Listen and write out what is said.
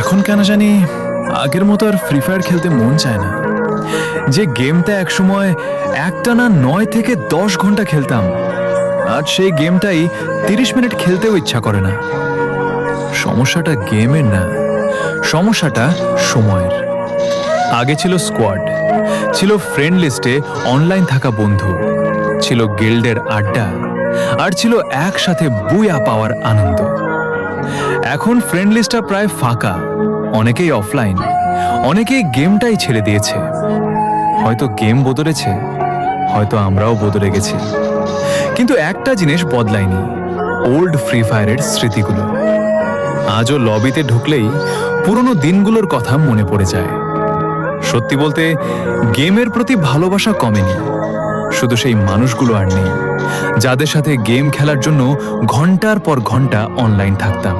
এখন কেন জানি আগের মতো আর ফ্রি ফায়ার খেলতে মন চায় না। যে গেমটা একসময় একটানা 9 থেকে 10 ঘন্টা খেলতাম, আজ সেই গেমটাই 30 মিনিট খেলতেও ইচ্ছা করে না। সমস্যাটা গেমের না, সমস্যাটা সময়ের। আগে ছিল স্কোয়াড, ছিল ফ্রেন্ড লিস্টে অনলাইন থাকা বন্ধু, ছিল গিল্ডের আড্ডা, আর ছিল একসাথে বুয়া পাওয়ার আনন্দ। এখন ফ্রেন্ড লিস্টটা প্রায় ফাঁকা, অনেকেই অফলাইন, অনেকেই গেমটাই ছেড়ে দিয়েছে। হয়তো গেম বদলেছে, হয়তো আমরাও বদলে গেছি, কিন্তু একটা জিনিস বদলায়নি, ওল্ড ফ্রি ফায়ারের স্মৃতিগুলো। আজও লবিতে ঢুকলেই পুরনো দিনগুলোর কথা মনে পড়ে যায়। সত্যি বলতে গেমের প্রতি ভালোবাসা কমেনি, শুধু সেই মানুষগুলো আর নেই যাদের সাথে গেম খেলার জন্য ঘন্টার পর ঘন্টা অনলাইন থাকতাম।